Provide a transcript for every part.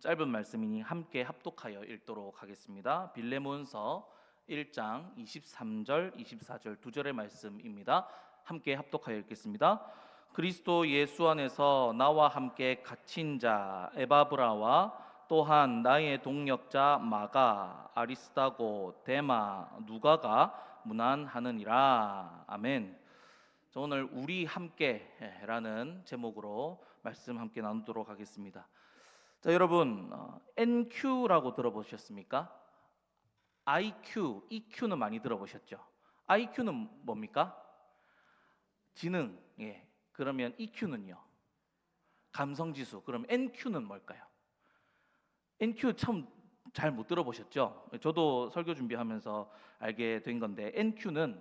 짧은 말씀이니 함께 합독하여 읽도록 하겠습니다. 빌레몬서 1장 23절, 24절 두 절의 말씀입니다. 함께 합독하여 읽겠습니다. 그리스도 예수 안에서 나와 함께 갇힌 자 에바브라와 또한 나의 동역자 마가, 아리스다고, 데마, 누가가 문안하느니라. 아멘. 저 오늘 우리 함께라는 제목으로 말씀 함께 나누도록 하겠습니다. 자, 여러분, NQ라고 들어보셨습니까? IQ, EQ는 많이 들어보셨죠? IQ는 뭡니까? 지능. 예. 그러면 EQ는요? 감성지수. 그럼 NQ는 뭘까요? NQ 처음 잘 못 들어보셨죠? 저도 설교 준비하면서 알게 된 건데 NQ는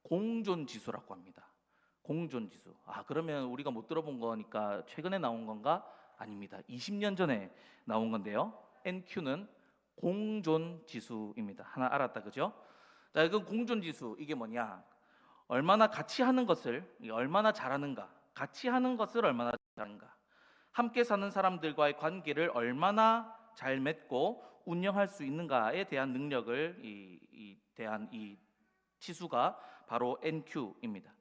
공존지수라고 합니다. 공존지수. 그러면 우리가 못 들어본 거니까 최근에 나온 건가? 아닙니다. 20년 전에 나온 건데요. NQ는 공존지수입니다. 하나 알았다, 그죠? 자, 이건 공존지수, 이게 뭐냐? 얼마나 같이 하는 것을 얼마나 잘하는가? 같이 하는 것을 얼마나 잘하는가? 함께 사는 사람들과의 관계를 얼마나 잘 맺고 운영할 수 있는가에 대한 능력을 대한 이 지수가 바로 NQ입니다.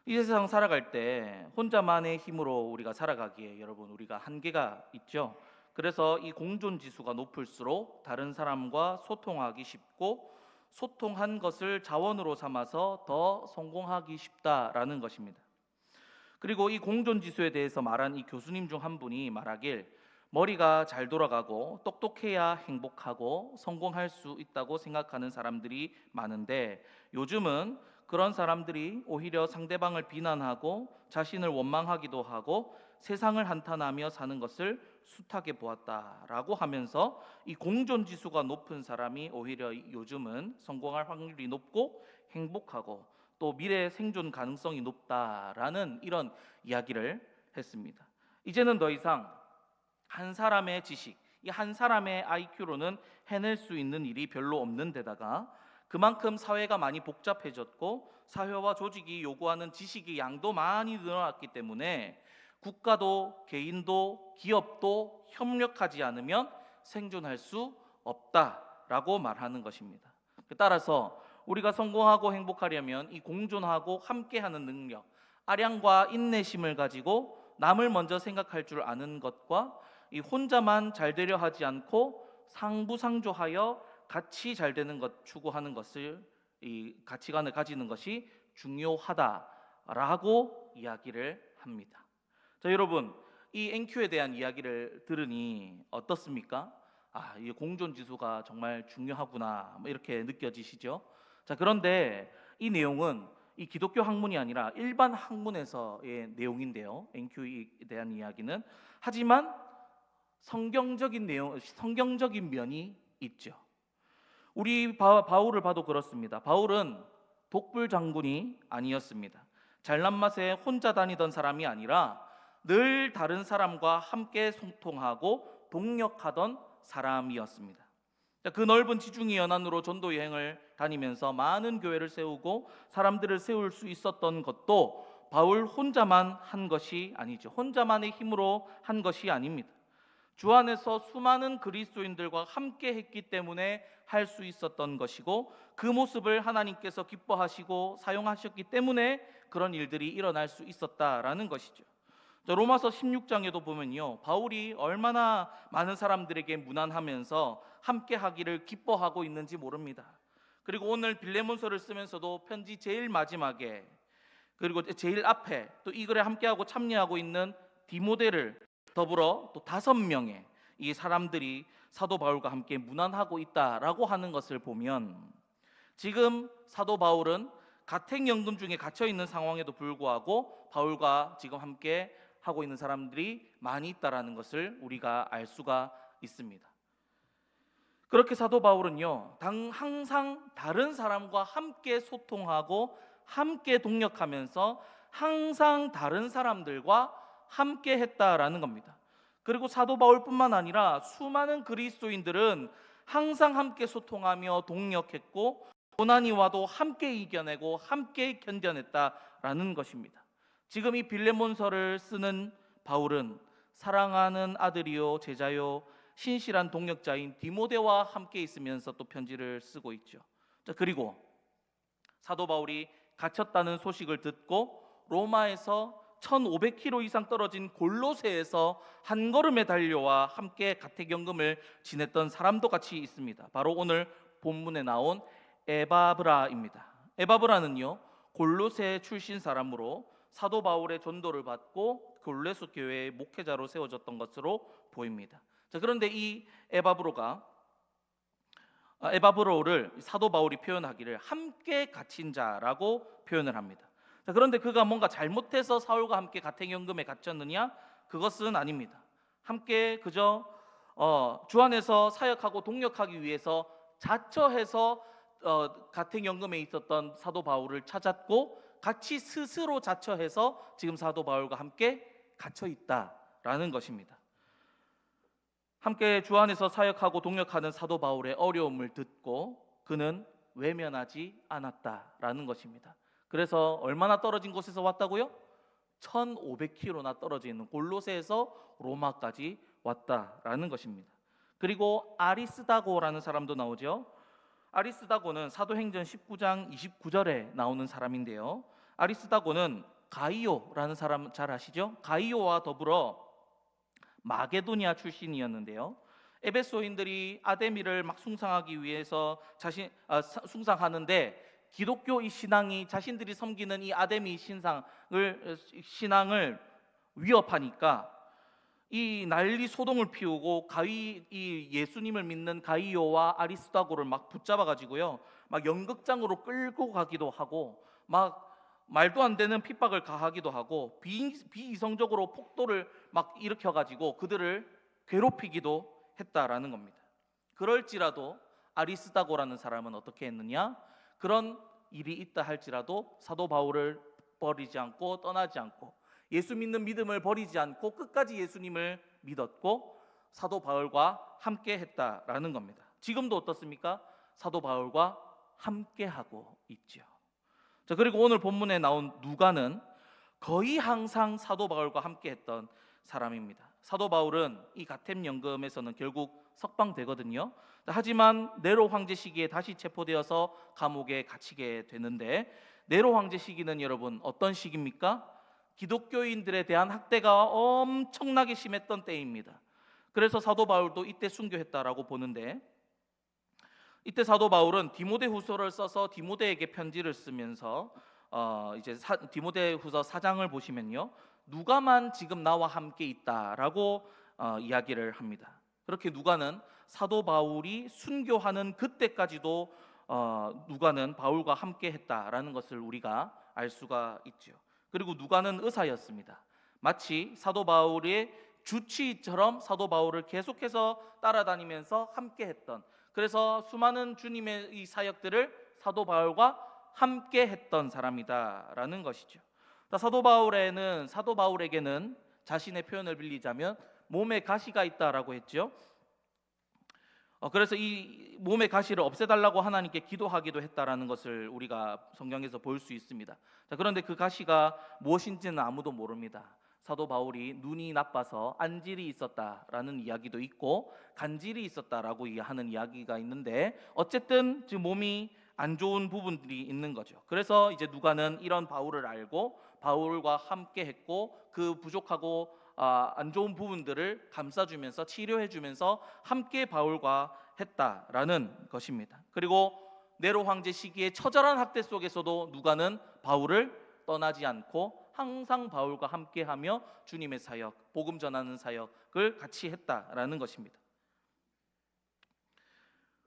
이 세상 살아갈 때 혼자만의 힘으로 우리가 살아가기에 여러분 우리가 한계가 있죠. 그래서 이 공존 지수가 높을수록 다른 사람과 소통하기 쉽고 소통한 것을 자원으로 삼아서 더 성공하기 쉽다라는 것입니다. 그리고 이 공존 지수에 대해서 말한 이 교수님 중 한 분이 말하길 머리가 잘 돌아가고 똑똑해야 행복하고 성공할 수 있다고 생각하는 사람들이 많은데 요즘은 그런 사람들이 오히려 상대방을 비난하고 자신을 원망하기도 하고 세상을 한탄하며 사는 것을 숱하게 보았다라고 하면서 이 공존지수가 높은 사람이 오히려 요즘은 성공할 확률이 높고 행복하고 또 미래 생존 가능성이 높다라는 이런 이야기를 했습니다. 이제는 더 이상 한 사람의 지식, 이 한 사람의 IQ로는 해낼 수 있는 일이 별로 없는 데다가 그만큼 사회가 많이 복잡해졌고 사회와 조직이 요구하는 지식의 양도 많이 늘어났기 때문에 국가도 개인도 기업도 협력하지 않으면 생존할 수 없다라고 말하는 것입니다. 따라서 우리가 성공하고 행복하려면 이 공존하고 함께하는 능력, 아량과 인내심을 가지고 남을 먼저 생각할 줄 아는 것과 이 혼자만 잘 되려 하지 않고 상부상조하여 같이 잘 되는 것 추구하는 것을 이 가치관을 가지는 것이 중요하다라고 이야기를 합니다. 자, 여러분, 이 NQ에 대한 이야기를 들으니 어떻습니까? 이 공존 지수가 정말 중요하구나 이렇게 느껴지시죠? 자, 그런데 이 내용은 이 기독교 학문이 아니라 일반 학문에서의 내용인데요. NQ에 대한 이야기는 하지만 성경적인 면이 있죠. 우리 바울을 봐도 그렇습니다. 바울은 독불 장군이 아니었습니다. 잘난 맛에 혼자 다니던 사람이 아니라 늘 다른 사람과 함께 소통하고 동역하던 사람이었습니다. 그 넓은 지중해 연안으로 전도 여행을 다니면서 많은 교회를 세우고 사람들을 세울 수 있었던 것도 바울 혼자만 한 것이 아니죠. 혼자만의 힘으로 한 것이 아닙니다. 주 안에서 수많은 그리스도인들과 함께 했기 때문에 할 수 있었던 것이고 그 모습을 하나님께서 기뻐하시고 사용하셨기 때문에 그런 일들이 일어날 수 있었다라는 것이죠. 로마서 16장에도 보면요, 바울이 얼마나 많은 사람들에게 무난하면서 함께 하기를 기뻐하고 있는지 모릅니다. 그리고 오늘 빌레몬서를 쓰면서도 편지 제일 마지막에 그리고 제일 앞에 또 이 글에 함께하고 참여하고 있는 디모데를 더불어 또 5명의 이 사람들이 사도 바울과 함께 문안하고 있다라고 하는 것을 보면 지금 사도 바울은 가택연금 중에 갇혀 있는 상황에도 불구하고 바울과 지금 함께 하고 있는 사람들이 많이 있다라는 것을 우리가 알 수가 있습니다. 그렇게 사도 바울은요, 항상 다른 사람과 함께 소통하고 함께 동역하면서 항상 다른 사람들과 함께 했다라는 겁니다. 그리고 사도 바울뿐만 아니라 수많은 그리스도인들은 항상 함께 소통하며 동역했고 고난이 와도 함께 이겨내고 함께 견뎌냈다라는 것입니다. 지금 이 빌레몬서를 쓰는 바울은 사랑하는 아들이요 제자요 신실한 동역자인 디모데와 함께 있으면서 또 편지를 쓰고 있죠. 자, 그리고 사도 바울이 갇혔다는 소식을 듣고 로마에서 1500km 이상 떨어진 골로새에서 한 걸음에 달려와 함께 가택연금을 지냈던 사람도 같이 있습니다. 바로 오늘 본문에 나온 에바브라입니다. 에바브라는요, 골로새 출신 사람으로 사도 바울의 전도를 받고 골로새 교회의 목회자로 세워졌던 것으로 보입니다. 자, 그런데 이 에바브로를 사도 바울이 표현하기를 함께 갇힌 자라고 표현을 합니다. 자, 그런데 그가 뭔가 잘못해서 사울과 함께 가택연금에 갇혔느냐? 그것은 아닙니다. 함께 그저 주 안에서 사역하고 동역하기 위해서 자처해서 가택연금에 있었던 사도 바울을 찾았고 같이 스스로 자처해서 지금 사도 바울과 함께 갇혀 있다라는 것입니다. 함께 주 안에서 사역하고 동역하는 사도 바울의 어려움을 듣고 그는 외면하지 않았다라는 것입니다. 그래서 얼마나 떨어진 곳에서 왔다고요? 1500km나 떨어져 있는 골로새에서 로마까지 왔다라는 것입니다. 그리고 아리스다고라는 사람도 나오죠. 아리스다고는 사도행전 19장 29절에 나오는 사람인데요. 아리스다고는 가이오라는 사람 잘 아시죠? 가이오와 더불어 마게도니아 출신이었는데요. 에베소인들이 아데미를 막 숭상하기 위해서 숭상하는데 기독교 이 신앙이 자신들이 섬기는 이 아데미 신앙을 위협하니까 이 난리 소동을 피우고 이 예수님을 믿는 가이오와 아리스다고를 막 붙잡아 가지고요, 막 연극장으로 끌고 가기도 하고 막 말도 안 되는 핍박을 가하기도 하고 비이성적으로 폭도를 막 일으켜 가지고 그들을 괴롭히기도 했다라는 겁니다. 그럴지라도 아리스다고라는 사람은 어떻게 했느냐? 그런 일이 있다 할지라도 사도 바울을 버리지 않고 떠나지 않고 예수 믿는 믿음을 버리지 않고 끝까지 예수님을 믿었고 사도 바울과 함께 했다라는 겁니다. 지금도 어떻습니까? 사도 바울과 함께 하고 있죠. 자, 그리고 오늘 본문에 나온 누가는 거의 항상 사도 바울과 함께 했던 사람입니다. 사도 바울은 이 가택연금에서는 결국 석방되거든요. 하지만 네로 황제 시기에 다시 체포되어서 감옥에 갇히게 되는데, 네로 황제 시기는 여러분 어떤 시기입니까? 기독교인들에 대한 학대가 엄청나게 심했던 때입니다. 그래서 사도 바울도 이때 순교했다라고 보는데, 이때 사도 바울은 디모데후서를 써서 디모데에게 편지를 쓰면서 디모데후서 4장을 보시면요, 누가만 지금 나와 함께 있다라고 이야기를 합니다. 그렇게 누가는 사도 바울이 순교하는 그때까지도 누가는 바울과 함께 했다라는 것을 우리가 알 수가 있죠. 그리고 누가는 의사였습니다. 마치 사도 바울의 주치의처럼 사도 바울을 계속해서 따라다니면서 함께 했던, 그래서 수많은 주님의 이 사역들을 사도 바울과 함께 했던 사람이다라는 것이죠. 사도 바울에게는 자신의 표현을 빌리자면 몸에 가시가 있다라고 했죠. 그래서 이 몸의 가시를 없애달라고 하나님께 기도하기도 했다라는 것을 우리가 성경에서 볼 수 있습니다. 자, 그런데 그 가시가 무엇인지는 아무도 모릅니다. 사도 바울이 눈이 나빠서 안질이 있었다라는 이야기도 있고 간질이 있었다라고 하는 이야기가 있는데, 어쨌든 지금 몸이 안 좋은 부분들이 있는 거죠. 그래서 이제 누가는 이런 바울을 알고 바울과 함께 했고 그 부족하고 안 좋은 부분들을 감싸주면서 치료해주면서 함께 바울과 했다라는 것입니다. 그리고 네로 황제 시기의 처절한 학대 속에서도 누가는 바울을 떠나지 않고 항상 바울과 함께하며 주님의 사역, 복음 전하는 사역을 같이 했다라는 것입니다.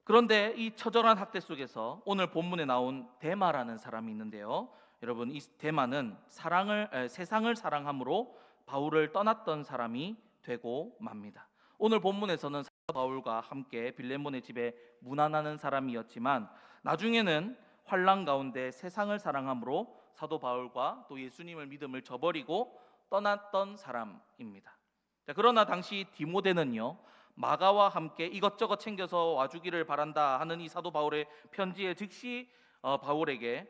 그런데 이 처절한 학대 속에서 오늘 본문에 나온 데마라는 사람이 있는데요, 여러분 이 데마는 세상을 사랑함으로 바울을 떠났던 사람이 되고 맙니다. 오늘 본문에서는 사도 바울과 함께 빌레몬의 집에 문안하는 사람이었지만 나중에는 환난 가운데 세상을 사랑함으로 사도 바울과 또 예수님을 믿음을 저버리고 떠났던 사람입니다. 자, 그러나 당시 디모데는요, 마가와 함께 이것저것 챙겨서 와주기를 바란다 하는 이 사도 바울의 편지에 즉시 바울에게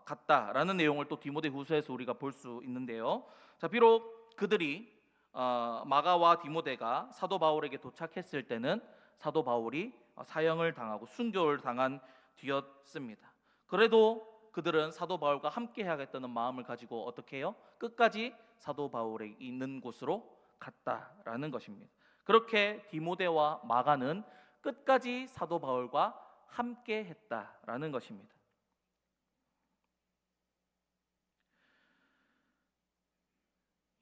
갔다라는 내용을 또 디모데 후서에서 우리가 볼 수 있는데요. 자, 비록 그들이 마가와 디모데가 사도 바울에게 도착했을 때는 사도 바울이 사형을 당하고 순교를 당한 뒤였습니다. 그래도 그들은 사도 바울과 함께 해야겠다는 마음을 가지고 어떻게 해요? 끝까지 사도 바울이 있는 곳으로 갔다라는 것입니다. 그렇게 디모데와 마가는 끝까지 사도 바울과 함께 했다라는 것입니다.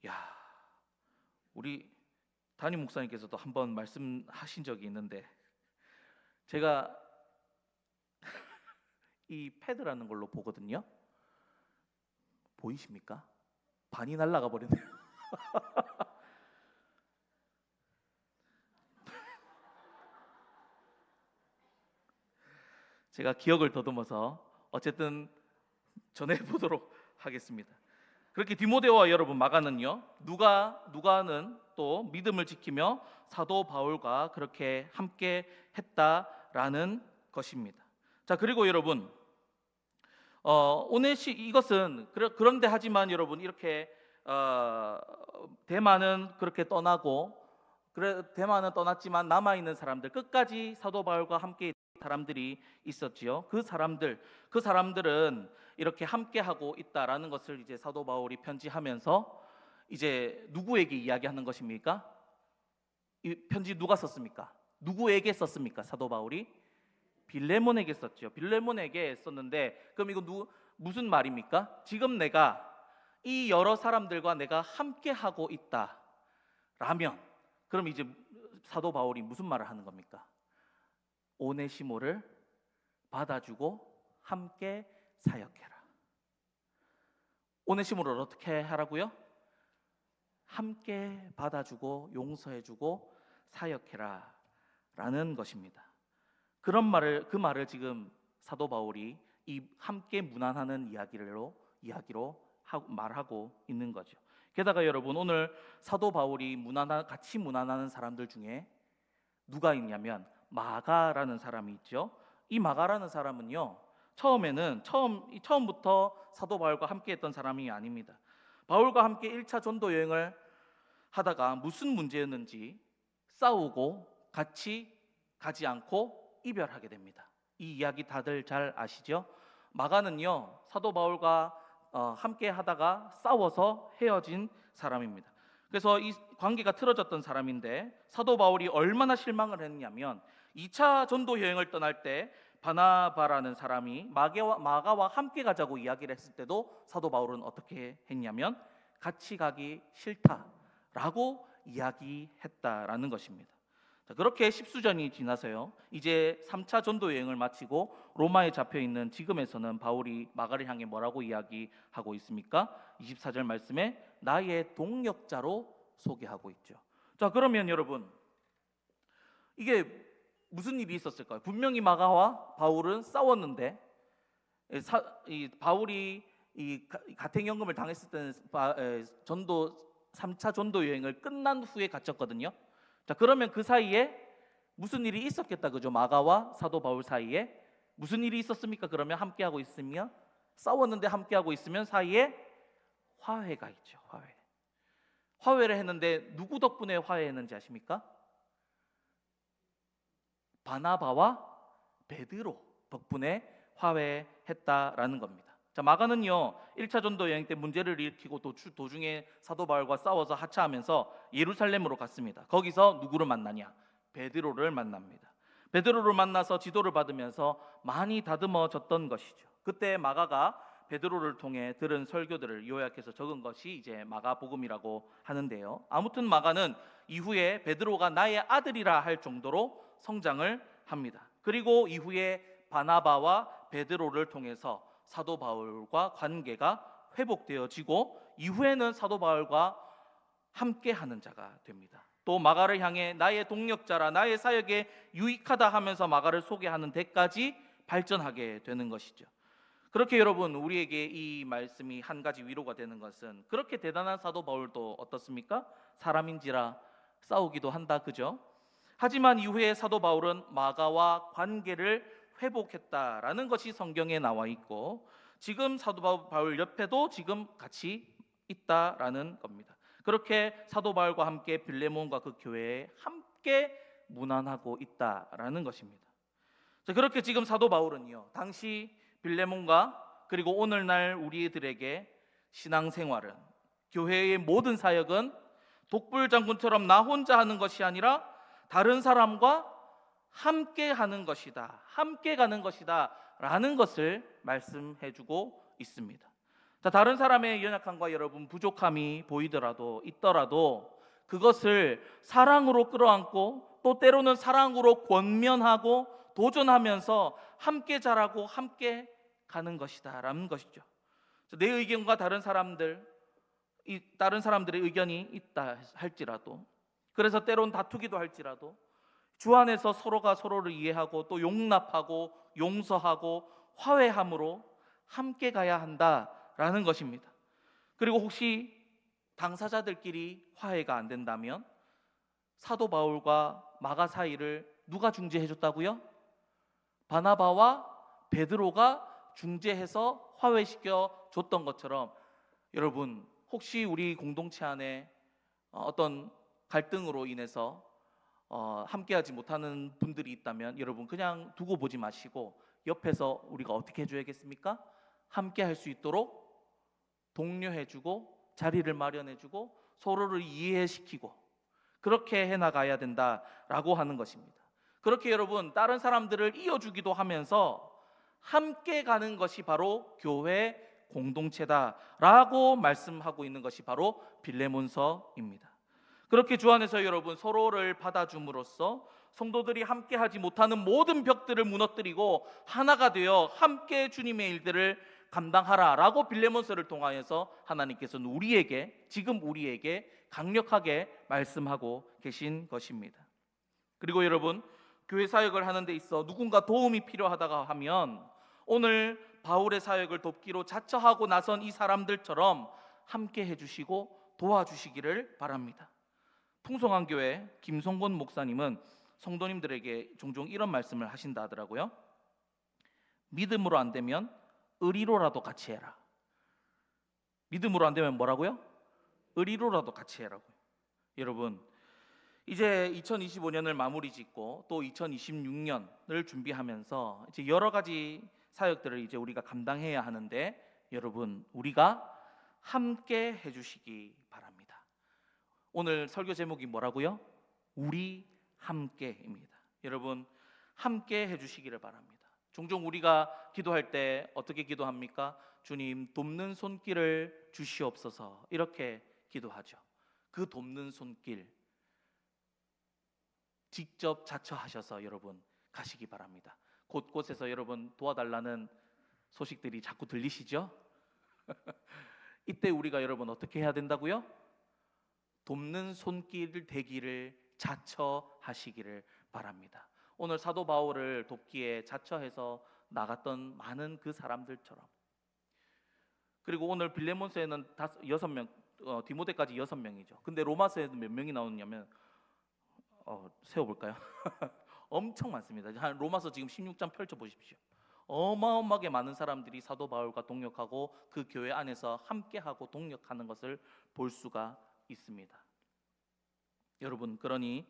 야, 우리 담임 목사님께서도 한번 말씀하신 적이 있는데, 제가 이 패드라는 걸로 보거든요. 보이십니까? 반이 날아가 버리네요. 제가 기억을 더듬어서 어쨌든 전해보도록 하겠습니다. 그렇게 디모데와 여러분 마가는요, 누가는 또 믿음을 지키며 사도 바울과 그렇게 함께 했다라는 것입니다. 자, 그리고 여러분, 이것은 그런데 하지만 여러분, 이렇게 대만은 그렇게 떠나고, 대만은 떠났지만 남아 있는 사람들, 끝까지 사도 바울과 함께 사람들이 있었지요. 그 사람들은 이렇게 함께 하고 있다라는 것을 이제 사도 바울이 편지하면서 이제 누구에게 이야기하는 것입니까? 이 편지 누가 썼습니까? 누구에게 썼습니까? 사도 바울이 빌레몬에게 썼죠. 빌레몬에게 썼는데, 그럼 이거 무슨 말입니까? 지금 내가 이 여러 사람들과 내가 함께 하고 있다라면, 그럼 이제 사도 바울이 무슨 말을 하는 겁니까? 오네시모를 받아주고 함께 사역해라. 오네시모를 어떻게 하라고요? 함께 받아주고 용서해주고 사역해라 라는 것입니다. 그 말을 지금 사도 바울이 이 함께 문안하는 이야기로 말하고 있는 거죠. 게다가 여러분, 오늘 사도 바울이 같이 문안하는 사람들 중에 누가 있냐면 마가라는 사람이 있죠. 이 마가라는 사람은요, 처음부터 사도 바울과 함께 했던 사람이 아닙니다. 바울과 함께 1차 전도 여행을 하다가 무슨 문제였는지 싸우고 같이 가지 않고 이별하게 됩니다. 이 이야기 다들 잘 아시죠? 마가는요, 사도 바울과 함께 하다가 싸워서 헤어진 사람입니다. 그래서 이 관계가 틀어졌던 사람인데, 사도 바울이 얼마나 실망을 했냐면 2차 전도 여행을 떠날 때 바나바라는 사람이 마가와 함께 가자고 이야기를 했을 때도 사도 바울은 어떻게 했냐면 같이 가기 싫다라고 이야기했다라는 것입니다. 자, 그렇게 십수년이 지나서요, 이제 3차 전도 여행을 마치고 로마에 잡혀 있는 지금에서는 바울이 마가를 향해 뭐라고 이야기하고 있습니까? 24절 말씀에 나의 동역자로 소개하고 있죠. 자, 그러면 여러분, 이게 무슨 일이 있었을까요? 분명히 마가와 바울은 싸웠는데, 바울이 가택연금을 당했을 때는 3차 전도 여행을 끝난 후에 갇혔거든요. 자, 그러면 그 사이에 무슨 일이 있었겠다, 그죠? 마가와 사도 바울 사이에 무슨 일이 있었습니까? 그러면 함께하고 있으면, 싸웠는데 함께하고 있으면 사이에 화해가 있죠. 화해를 했는데 누구 덕분에 화해했는지 아십니까? 바나바와 베드로 덕분에 화해했다라는 겁니다. 자, 마가는요, 1차 전도 여행 때 문제를 일으키고 도중에 사도 바울과 싸워서 하차하면서 예루살렘으로 갔습니다. 거기서 누구를 만나냐? 베드로를 만납니다. 베드로를 만나서 지도를 받으면서 많이 다듬어졌던 것이죠. 그때 마가가 베드로를 통해 들은 설교들을 요약해서 적은 것이 이제 마가복음이라고 하는데요. 아무튼 마가는 이후에 베드로가 나의 아들이라 할 정도로 성장을 합니다. 그리고 이후에 바나바와 베드로를 통해서 사도 바울과 관계가 회복되어지고, 이후에는 사도 바울과 함께하는 자가 됩니다. 또 마가를 향해 나의 동력자라, 나의 사역에 유익하다 하면서 마가를 소개하는 데까지 발전하게 되는 것이죠. 그렇게 여러분, 우리에게 이 말씀이 한 가지 위로가 되는 것은, 그렇게 대단한 사도 바울도 어떻습니까? 사람인지라 싸우기도 한다, 그죠? 하지만 이후에 사도 바울은 마가와 관계를 회복했다라는 것이 성경에 나와 있고, 지금 사도 바울 옆에도 지금 같이 있다라는 겁니다. 그렇게 사도 바울과 함께 빌레몬과 그 교회에 함께 문안하고 있다라는 것입니다. 자, 그렇게 지금 사도 바울은요, 당시 빌레몬과 그리고 오늘날 우리들에게 신앙생활은, 교회의 모든 사역은 독불 장군처럼 나 혼자 하는 것이 아니라 다른 사람과 함께 하는 것이다, 함께 가는 것이다 라는 것을 말씀해주고 있습니다. 자, 다른 사람의 연약함과 여러분 부족함이 보이더라도 있더라도 그것을 사랑으로 끌어안고 또 때로는 사랑으로 권면하고 도전하면서 함께 자라고 함께 가는 것이다 라는 것이죠. 내 의견과 다른 사람들의 의견이 있다 할지라도, 그래서 때론 다투기도 할지라도 주 안에서 서로가 서로를 이해하고 또 용납하고 용서하고 화해함으로 함께 가야 한다라는 것입니다. 그리고 혹시 당사자들끼리 화해가 안 된다면 사도 바울과 마가 사이를 누가 중재해 줬다고요? 바나바와 베드로가 중재해서 화해시켜 줬던 것처럼, 여러분 혹시 우리 공동체 안에 어떤 갈등으로 인해서 함께하지 못하는 분들이 있다면 여러분 그냥 두고 보지 마시고 옆에서 우리가 어떻게 해줘야겠습니까? 함께할 수 있도록 독려해주고 자리를 마련해주고 서로를 이해시키고 그렇게 해나가야 된다라고 하는 것입니다. 그렇게 여러분 다른 사람들을 이어주기도 하면서 함께 가는 것이 바로 교회 공동체다라고 말씀하고 있는 것이 바로 빌레몬서입니다. 그렇게 주 안에서 여러분 서로를 받아줌으로써 성도들이 함께하지 못하는 모든 벽들을 무너뜨리고 하나가 되어 함께 주님의 일들을 감당하라라고 빌레몬서를 통하여서 하나님께서는 지금 우리에게 강력하게 말씀하고 계신 것입니다. 그리고 여러분 교회 사역을 하는 데 있어 누군가 도움이 필요하다가 하면 오늘 바울의 사역을 돕기로 자처하고 나선 이 사람들처럼 함께 해주시고 도와주시기를 바랍니다. 풍성한 교회 김성곤 목사님은 성도님들에게 종종 이런 말씀을 하신다 하더라고요. 믿음으로 안 되면 의리로라도 같이 해라. 믿음으로 안 되면 뭐라고요? 의리로라도 같이 해라고요. 여러분 이제 2025년을 마무리 짓고 또 2026년을 준비하면서 이제 여러 가지 사역들을 이제 우리가 감당해야 하는데 여러분 우리가 함께 해주시기 바랍니다. 오늘 설교 제목이 뭐라고요? 우리 함께입니다. 여러분 함께 해주시기를 바랍니다. 종종 우리가 기도할 때 어떻게 기도합니까? 주님 돕는 손길을 주시옵소서 이렇게 기도하죠. 그 돕는 손길 직접 자처하셔서 여러분 가시기 바랍니다. 곳곳에서 여러분 도와달라는 소식들이 자꾸 들리시죠? 이때 우리가 여러분 어떻게 해야 된다고요? 돕는 손길 되기를 자처하시기를 바랍니다. 오늘 사도 바울을 돕기에 자처해서 나갔던 많은 그 사람들처럼, 그리고 오늘 빌레몬서에는 6명, 디모데까지 6명이죠. 근데 로마서에는 몇 명이 나오냐면 세워볼까요? 엄청 많습니다. 로마서 지금 16장 펼쳐보십시오. 어마어마하게 많은 사람들이 사도 바울과 동역하고 그 교회 안에서 함께하고 동역하는 것을 볼 수가 있습니다. 여러분 그러니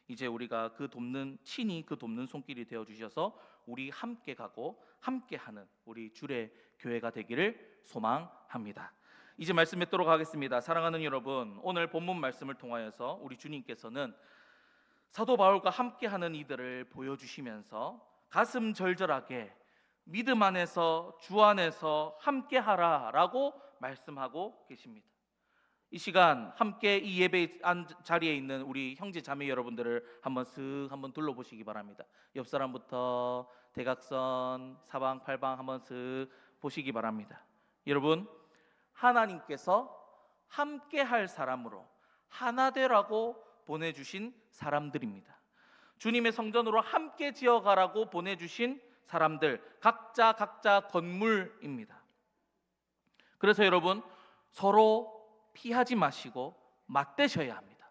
이제 우리가 친히 그 돕는 손길이 되어 주셔서 우리 함께 가고 함께하는 우리 주의 교회가 되기를 소망합니다. 이제 말씀 맺도록 하겠습니다. 사랑하는 여러분, 오늘 본문 말씀을 통하여서 우리 주님께서는 사도 바울과 함께하는 이들을 보여주시면서 가슴 절절하게 믿음 안에서 주 안에서 함께하라라고 말씀하고 계십니다. 이 시간 함께 이 예배 자리에 있는 우리 형제 자매 여러분들을 한번 둘러보시기 바랍니다. 옆 사람부터 대각선 사방 팔방 한번 슥 보시기 바랍니다. 여러분 하나님께서 함께할 사람으로 하나 되라고 보내주신 사람들입니다. 주님의 성전으로 함께 지어가라고 보내주신 사람들, 각자 건물입니다. 그래서 여러분 서로 피하지 마시고 맞대셔야 합니다.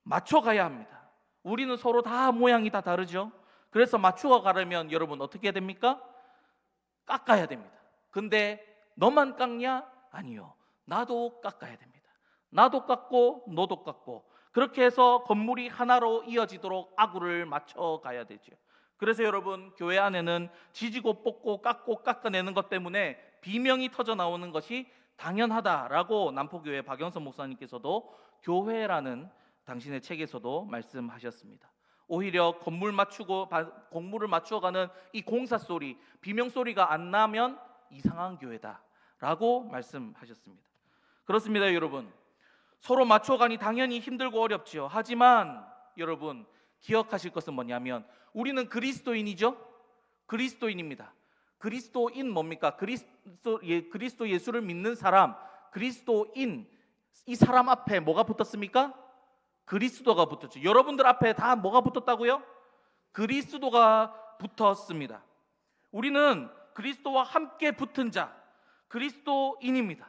맞춰가야 합니다. 우리는 서로 다 모양이 다 다르죠. 그래서 맞추어 가려면 여러분 어떻게 해야 됩니까? 깎아야 됩니다. 근데 너만 깎냐? 아니요. 나도 깎아야 됩니다. 나도 깎고 너도 깎고, 그렇게 해서 건물이 하나로 이어지도록 아구를 맞춰 가야 되죠. 그래서 여러분, 교회 안에는 지지고 뽑고 깎고 깎아내는 것 때문에 비명이 터져 나오는 것이 당연하다라고 남포교회 박영선 목사님께서도 교회라는 당신의 책에서도 말씀하셨습니다. 오히려 건물을 맞추어가는 이 공사 소리, 비명 소리가 안 나면 이상한 교회다라고 말씀하셨습니다. 그렇습니다, 여러분. 서로 맞춰가니 당연히 힘들고 어렵지요. 하지만 여러분, 기억하실 것은 뭐냐면 우리는 그리스도인이죠. 그리스도인입니다. 그리스도인 뭡니까? 그리스도 예수를 믿는 사람, 그리스도인, 이 사람 앞에 뭐가 붙었습니까? 그리스도가 붙었죠. 여러분들 앞에 다 뭐가 붙었다고요? 그리스도가 붙었습니다. 우리는 그리스도와 함께 붙은 자, 그리스도인입니다.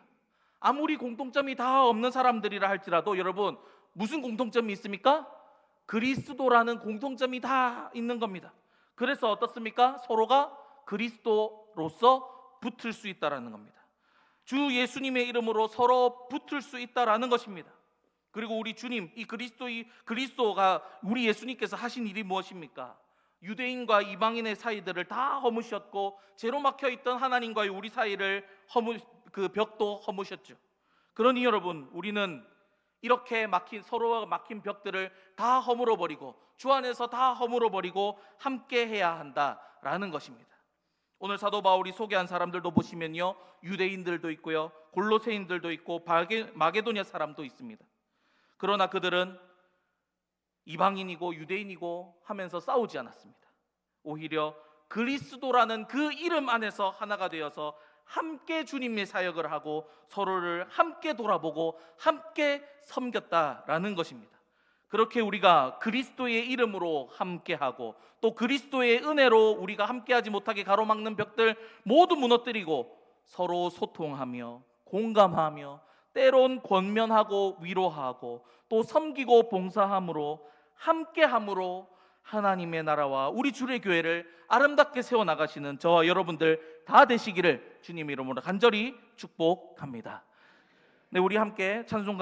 아무리 공통점이 다 없는 사람들이라 할지라도 여러분, 무슨 공통점이 있습니까? 그리스도라는 공통점이 다 있는 겁니다. 그래서 어떻습니까? 서로가 그리스도로서 붙을 수 있다라는 겁니다. 주 예수님의 이름으로 서로 붙을 수 있다라는 것입니다. 그리고 우리 주님, 이 그리스도가 우리 예수님께서 하신 일이 무엇입니까? 유대인과 이방인의 사이들을 다 허무셨고, 제로 막혀 있던 하나님과의 우리 사이를 그 벽도 허무셨죠. 그러니 여러분, 우리는 이렇게 서로가 막힌 벽들을 다 허물어 버리고, 주 안에서 다 허물어 버리고 함께 해야 한다라는 것입니다. 오늘 사도 바울이 소개한 사람들도 보시면요, 유대인들도 있고요, 골로새인들도 있고 마게도냐 사람도 있습니다. 그러나 그들은 이방인이고 유대인이고 하면서 싸우지 않았습니다. 오히려 그리스도라는 그 이름 안에서 하나가 되어서 함께 주님의 사역을 하고 서로를 함께 돌아보고 함께 섬겼다라는 것입니다. 그렇게 우리가 그리스도의 이름으로 함께하고 또 그리스도의 은혜로 우리가 함께하지 못하게 가로막는 벽들 모두 무너뜨리고 서로 소통하며 공감하며 때론 권면하고 위로하고 또 섬기고 봉사함으로 함께함으로 하나님의 나라와 우리 주의 교회를 아름답게 세워나가시는 저와 여러분들 다 되시기를 주님 이름으로 간절히 축복합니다. 네, 우리 함께 찬송가